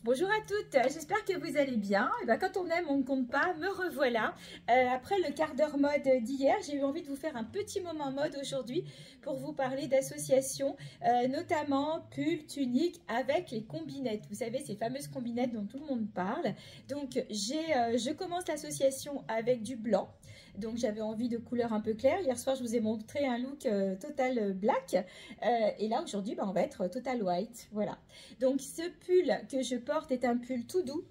Bonjour à toutes, j'espère que vous allez bien. Et ben, quand on aime, on ne compte pas, me revoilà. Après le quart d'heure mode d'hier, j'ai eu envie de vous faire un petit moment mode aujourd'hui pour vous parler d'associations, notamment pull, tunique avec les combinettes. Vous savez, ces fameuses combinettes dont tout le monde parle. Donc, je commence l'association avec du blanc. Donc, j'avais envie de couleurs un peu claires. Hier soir, je vous ai montré un look total black. Et là, aujourd'hui, on va être total white. Voilà. Donc, ce pull que je porte est un pull tout doux,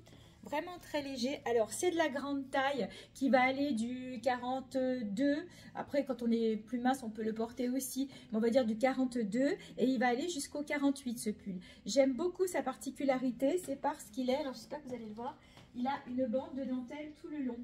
vraiment très léger. Alors, c'est de la grande taille qui va aller du 42. Après, quand on est plus mince, on peut le porter aussi. Mais on va dire du 42. Et il va aller jusqu'au 48, ce pull. J'aime beaucoup sa particularité. C'est parce qu'il est, alors j'espère que vous allez le voir, il a une bande de dentelle tout le long.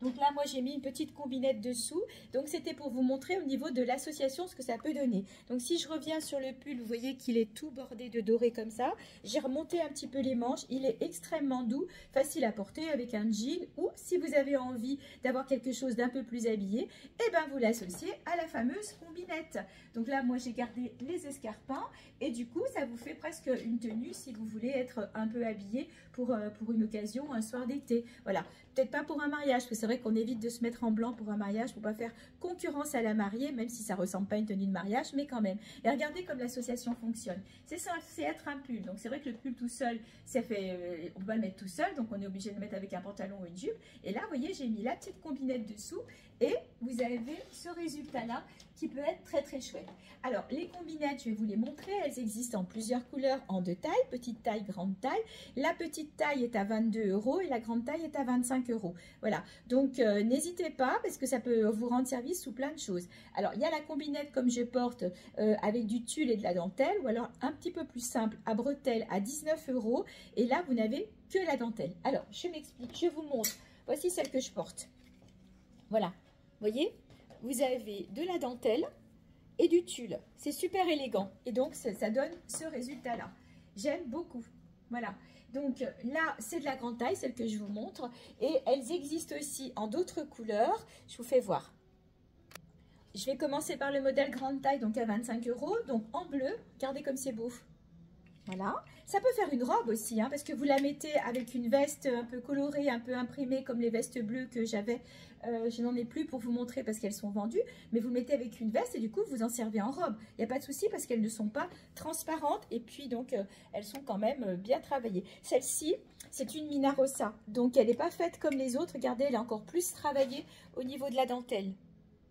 Donc là, moi, j'ai mis une petite combinette dessous. Donc, c'était pour vous montrer au niveau de l'association ce que ça peut donner. Donc, si je reviens sur le pull, vous voyez qu'il est tout bordé de doré comme ça. J'ai remonté un petit peu les manches. Il est extrêmement doux, facile à porter avec un jean. Ou si vous avez envie d'avoir quelque chose d'un peu plus habillé, eh ben, vous l'associez à la fameuse combinette. Donc là, moi, j'ai gardé les escarpins. Et du coup, ça vous fait presque une tenue si vous voulez être un peu habillé pour une occasion, un soir d'été. Voilà. Peut-être pas pour un mariage, parce que c'est vrai qu'on évite de se mettre en blanc pour un mariage, pour ne pas faire concurrence à la mariée, même si ça ne ressemble pas à une tenue de mariage, mais quand même. Et regardez comme l'association fonctionne. C'est censé être un pull, donc c'est vrai que le pull tout seul, ça fait, on ne peut pas le mettre tout seul, donc on est obligé de le mettre avec un pantalon ou une jupe. Et là, vous voyez, j'ai mis la petite combinette dessous, et vous avez ce résultat-là qui peut être très très chouette. Alors, les combinettes, je vais vous les montrer. Elles existent en plusieurs couleurs, en deux tailles, petite taille, grande taille. La petite taille est à 22 € et la grande taille est à 25 €. Voilà, donc n'hésitez pas parce que ça peut vous rendre service sous plein de choses. Alors, il y a la combinette comme je porte avec du tulle et de la dentelle, ou alors un petit peu plus simple à bretelles à 19 € et là, vous n'avez que la dentelle. Alors, je m'explique, je vous montre. Voici celle que je porte. Voilà, vous voyez, vous avez de la dentelle et du tulle. C'est super élégant et donc ça donne ce résultat-là. J'aime beaucoup. Voilà, donc là, c'est de la grande taille, celle que je vous montre. Et elles existent aussi en d'autres couleurs. Je vous fais voir. Je vais commencer par le modèle grande taille, donc à 25 €. Donc en bleu, regardez comme c'est beau. Voilà, ça peut faire une robe aussi, hein, parce que vous la mettez avec une veste un peu colorée, un peu imprimée, comme les vestes bleues que j'avais. Je n'en ai plus pour vous montrer parce qu'elles sont vendues, mais vous mettez avec une veste et du coup, vous en servez en robe. Il n'y a pas de souci parce qu'elles ne sont pas transparentes et puis donc, elles sont quand même bien travaillées. Celle-ci, c'est une Mina Rossa, donc elle n'est pas faite comme les autres. Regardez, elle est encore plus travaillée au niveau de la dentelle.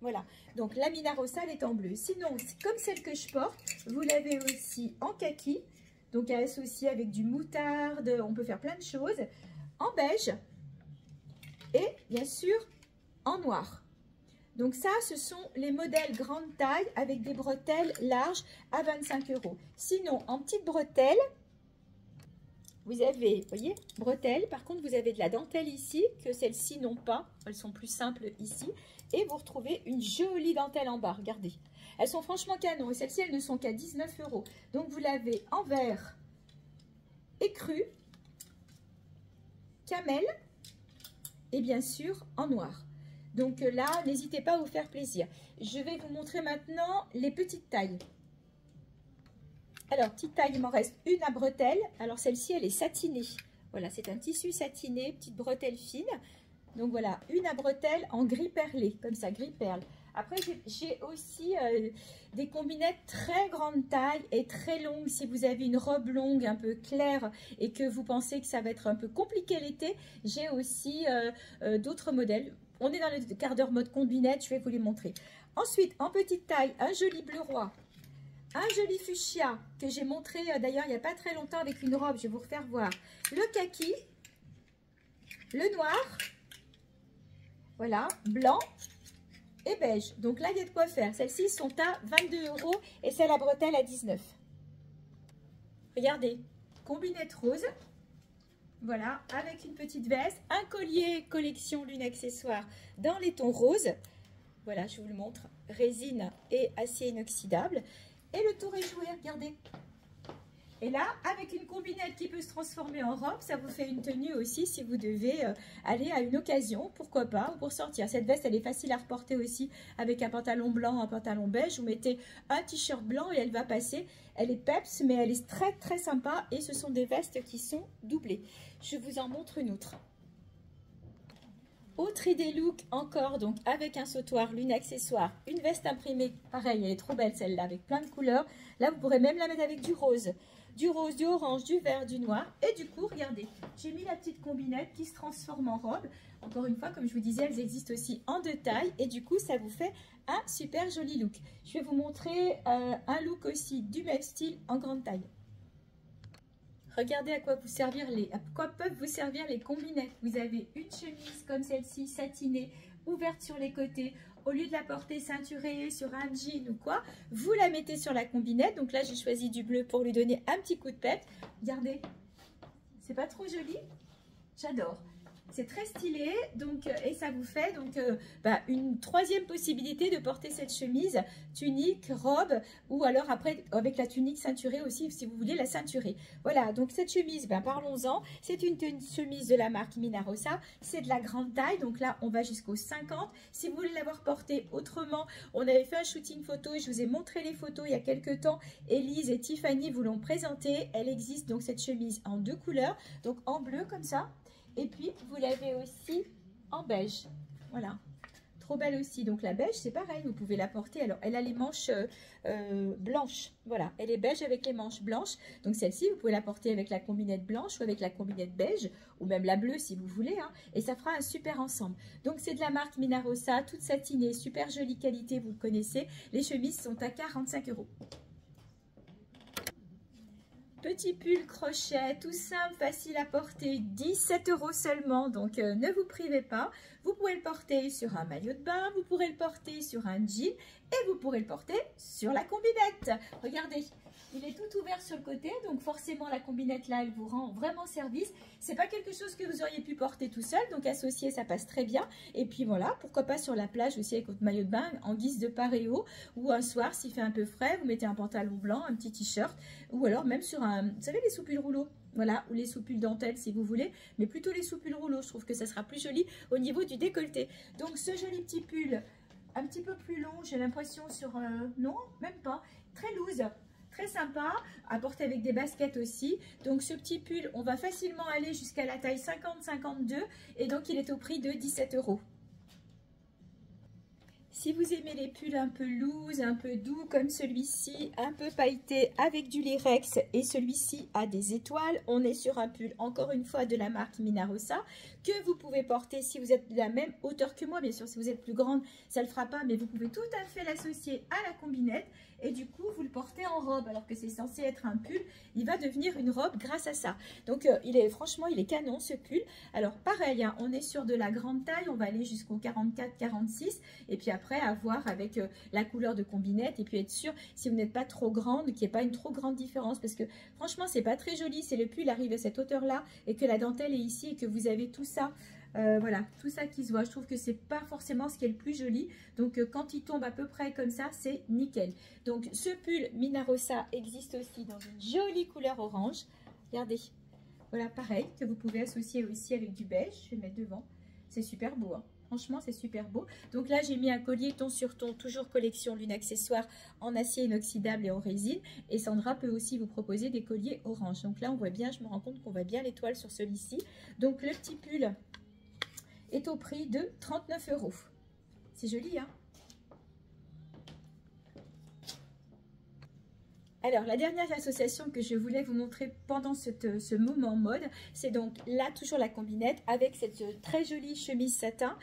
Voilà, donc la Mina Rossa, elle est en bleu. Sinon, comme celle que je porte, vous l'avez aussi en kaki. Donc, à associer avec du moutarde, on peut faire plein de choses. En beige et bien sûr en noir. Donc ça, ce sont les modèles grande taille avec des bretelles larges à 25 €. Sinon, en petite bretelle, vous avez, vous voyez, bretelles. Par contre, vous avez de la dentelle ici, que celles-ci n'ont pas. Elles sont plus simples ici. Et vous retrouvez une jolie dentelle en bas, regardez. Elles sont franchement canon et celles-ci, elles ne sont qu'à 19 €. Donc, vous l'avez en vert écru, camel et bien sûr en noir. Donc là, n'hésitez pas à vous faire plaisir. Je vais vous montrer maintenant les petites tailles. Alors, petite taille, il m'en reste une à bretelles. Alors, celle-ci, elle est satinée. Voilà, c'est un tissu satiné, petite bretelle fine. Donc voilà, une à bretelles en gris perlé, comme ça, gris perle. Après, j'ai aussi des combinettes très grande taille et très longues. Si vous avez une robe longue, un peu claire et que vous pensez que ça va être un peu compliqué l'été, j'ai aussi d'autres modèles. On est dans le quart d'heure mode combinette, je vais vous les montrer. Ensuite, en petite taille, un joli bleu roi, un joli fuchsia que j'ai montré d'ailleurs il n'y a pas très longtemps avec une robe, je vais vous refaire voir. Le kaki, le noir, voilà, blanc et beige. Donc là, il y a de quoi faire. Celles-ci sont à 22 € et celle à bretelles à 19 €. Regardez, combinette rose. Voilà, avec une petite veste, un collier collection lune accessoire dans les tons roses. Voilà, je vous le montre. Résine et acier inoxydable. Et le tour est joué, regardez. Et là, avec une combinette qui peut se transformer en robe, ça vous fait une tenue aussi si vous devez aller à une occasion, pourquoi pas, ou pour sortir. Cette veste, elle est facile à reporter aussi avec un pantalon blanc, un pantalon beige. Vous mettez un t-shirt blanc et elle va passer. Elle est peps, mais elle est très très sympa et ce sont des vestes qui sont doublées. Je vous en montre une autre. Autre idée look encore, donc avec un sautoir, l'une accessoire, une veste imprimée, pareil, elle est trop belle celle-là, avec plein de couleurs. Là, vous pourrez même la mettre avec du rose, du orange, du vert, du noir. Et du coup, regardez, j'ai mis la petite combinette qui se transforme en robe. Encore une fois, comme je vous disais, elles existent aussi en 2 tailles. Et du coup, ça vous fait un super joli look. Je vais vous montrer un look aussi du même style en grande taille. Regardez à quoi peuvent vous servir les combinettes. Vous avez une chemise comme celle-ci, satinée, ouverte sur les côtés. Au lieu de la porter ceinturée sur un jean ou quoi, vous la mettez sur la combinette. Donc là, j'ai choisi du bleu pour lui donner un petit coup de pep. Regardez, c'est pas trop joli? J'adore. C'est très stylé, donc, et ça vous fait donc une troisième possibilité de porter cette chemise, tunique, robe, ou alors après avec la tunique ceinturée aussi si vous voulez la ceinturer. Voilà, donc cette chemise, parlons-en, c'est une chemise de la marque Mina Rosa, c'est de la grande taille, donc là on va jusqu'au 50. Si vous voulez l'avoir portée autrement, on avait fait un shooting photo et je vous ai montré les photos il y a quelques temps. Elise et Tiffany vous l'ont présentée. Elle existe donc cette chemise en 2 couleurs, donc en bleu comme ça. Et puis, vous l'avez aussi en beige. Voilà. Trop belle aussi. Donc, la beige, c'est pareil. Vous pouvez la porter. Alors, elle a les manches blanches. Voilà. Elle est beige avec les manches blanches. Donc, celle-ci, vous pouvez la porter avec la combinette blanche ou avec la combinette beige. Ou même la bleue si vous voulez. Hein, et ça fera un super ensemble. Donc, c'est de la marque Mina Rosa. Toute satinée. Super jolie qualité. Vous le connaissez. Les chemises sont à 45 €. Petit pull crochet, tout simple, facile à porter, 17 € seulement, donc ne vous privez pas. Vous pouvez le porter sur un maillot de bain, vous pourrez le porter sur un jean et vous pourrez le porter sur la combinette. Regardez, il est tout ouvert sur le côté, donc forcément la combinette là, elle vous rend vraiment service. C'est pas quelque chose que vous auriez pu porter tout seul, donc associé, ça passe très bien. Et puis voilà, pourquoi pas sur la plage aussi avec votre maillot de bain en guise de paréo, ou un soir s'il fait un peu frais, vous mettez un pantalon blanc, un petit t-shirt, ou alors même sur un, vous savez les soupules rouleaux. Voilà, ou les soupules dentelles si vous voulez, mais plutôt les soupules rouleaux. Je trouve que ça sera plus joli au niveau du décolleté. Donc ce joli petit pull, un petit peu plus long, j'ai l'impression sur... non, même pas. Très loose, très sympa, à porter avec des baskets aussi. Donc ce petit pull, on va facilement aller jusqu'à la taille 50-52 et donc il est au prix de 17 €. Si vous aimez les pulls un peu loose, un peu doux comme celui-ci, un peu pailleté avec du lyrex et celui-ci a des étoiles, on est sur un pull encore une fois de la marque Mina Rosa que vous pouvez porter si vous êtes de la même hauteur que moi. Bien sûr, si vous êtes plus grande, ça ne le fera pas, mais vous pouvez tout à fait l'associer à la combinette et du coup, vous le portez en robe alors que c'est censé être un pull. Il va devenir une robe grâce à ça. Donc, franchement, il est canon ce pull. Alors, pareil, hein, on est sur de la grande taille, on va aller jusqu'au 44-46 et puis après, à voir avec la couleur de combinette et puis être sûr, si vous n'êtes pas trop grande, qu'il n'y ait pas une trop grande différence parce que franchement, c'est pas très joli. C'est le pull arrive à cette hauteur-là et que la dentelle est ici et que vous avez tout ça. Voilà, tout ça qui se voit. Je trouve que c'est pas forcément ce qui est le plus joli. Donc, quand il tombe à peu près comme ça, c'est nickel. Donc, ce pull Mina Rosa existe aussi dans une jolie couleur orange. Regardez. Voilà, pareil, que vous pouvez associer aussi avec du beige. Je vais mettre devant. C'est super beau, hein. Franchement, c'est super beau. Donc là, j'ai mis un collier ton sur ton, toujours collection lune accessoire en acier inoxydable et en résine. Et Sandra peut aussi vous proposer des colliers orange. Donc là, on voit bien, je me rends compte qu'on voit bien l'étoile sur celui-ci. Donc, le petit pull est au prix de 39 €. C'est joli, hein? Alors, la dernière association que je voulais vous montrer pendant ce moment mode, c'est donc là, toujours la combinette avec cette très jolie chemise satin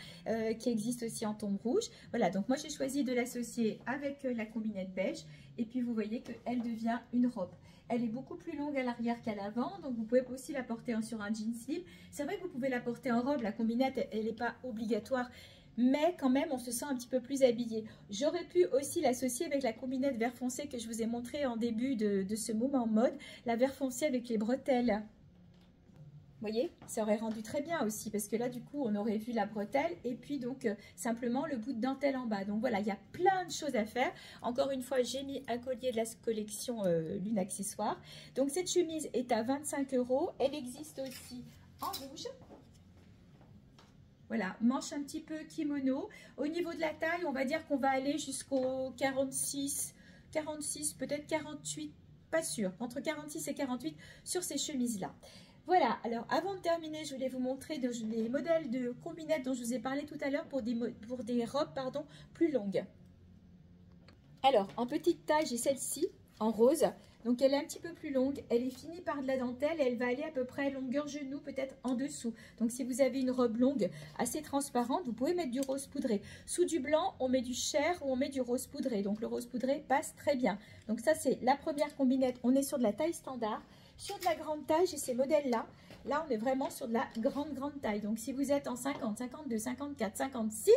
qui existe aussi en ton rouge. Voilà, donc moi, j'ai choisi de l'associer avec la combinette beige. Et puis, vous voyez qu'elle devient une robe. Elle est beaucoup plus longue à l'arrière qu'à l'avant, donc vous pouvez aussi la porter sur un jean slim. C'est vrai que vous pouvez la porter en robe, la combinette, elle n'est pas obligatoire. Mais quand même, on se sent un petit peu plus habillé. J'aurais pu aussi l'associer avec la combinette vert foncé que je vous ai montré en début de ce moment mode. La vert foncé avec les bretelles. Vous voyez, ça aurait rendu très bien aussi, parce que là, du coup, on aurait vu la bretelle et puis donc simplement le bout de dentelle en bas. Donc voilà, il y a plein de choses à faire. Encore une fois, j'ai mis un collier de la collection Lune Accessoires. Donc cette chemise est à 25 €. Elle existe aussi en rouge. Voilà, manche un petit peu kimono. Au niveau de la taille, on va dire qu'on va aller jusqu'au 46, peut-être 48, pas sûr, entre 46 et 48 sur ces chemises-là. Voilà, alors avant de terminer, je voulais vous montrer les modèles de combinettes dont je vous ai parlé tout à l'heure pour des robes plus longues. Alors, en petite taille, j'ai celle-ci en rose. Donc, elle est un petit peu plus longue. Elle est finie par de la dentelle et elle va aller à peu près longueur genou, peut-être en dessous. Donc, si vous avez une robe longue assez transparente, vous pouvez mettre du rose poudré. Sous du blanc, on met du chair ou on met du rose poudré. Donc, le rose poudré passe très bien. Donc, ça, c'est la première combinette. On est sur de la taille standard. Sur de la grande taille, j'ai ces modèles-là. Là, on est vraiment sur de la grande taille. Donc, si vous êtes en 50, 52, 54, 56,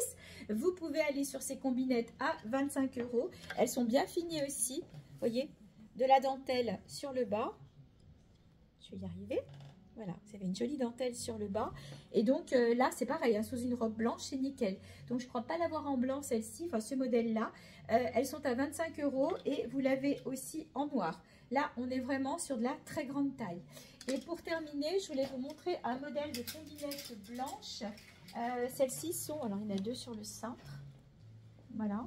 vous pouvez aller sur ces combinettes à 25 €. Elles sont bien finies aussi. Vous voyez, de la dentelle sur le bas. Je vais y arriver. Voilà, vous avez une jolie dentelle sur le bas. Et donc là, c'est pareil, hein, sous une robe blanche, c'est nickel. Donc, je ne crois pas l'avoir en blanc, celle-ci, enfin ce modèle-là. Elles sont à 25 € et vous l'avez aussi en noir. Là, on est vraiment sur de la très grande taille. Et pour terminer, je voulais vous montrer un modèle de combinette blanche. Celles-ci sont, alors il y en a deux sur le cintre. Voilà.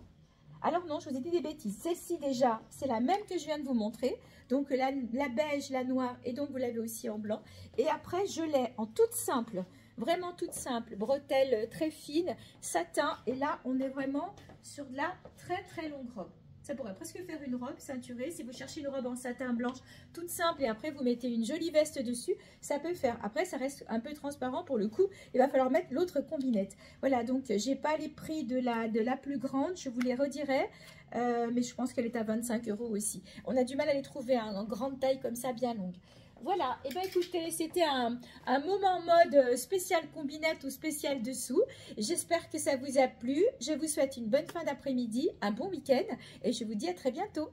Alors non, je vous ai dit des bêtises. Celle-ci déjà, c'est la même que je viens de vous montrer. Donc la beige, la noire et donc vous l'avez aussi en blanc. Et après, je l'ai en toute simple, vraiment toute simple, bretelle très fine, satin. Et là, on est vraiment sur de la très longue robe. Ça pourrait presque faire une robe ceinturée. Si vous cherchez une robe en satin blanche toute simple et après vous mettez une jolie veste dessus, ça peut faire. Après, ça reste un peu transparent pour le coup. Il va falloir mettre l'autre combinette. Voilà, donc j'ai pas les prix de la plus grande. Je vous les redirai. Mais je pense qu'elle est à 25 € aussi. On a du mal à les trouver en grande taille comme ça, bien longue. Voilà, et bien écoutez, c'était un moment mode spécial combinette ou spécial dessous. J'espère que ça vous a plu. Je vous souhaite une bonne fin d'après-midi, un bon week-end et je vous dis à très bientôt.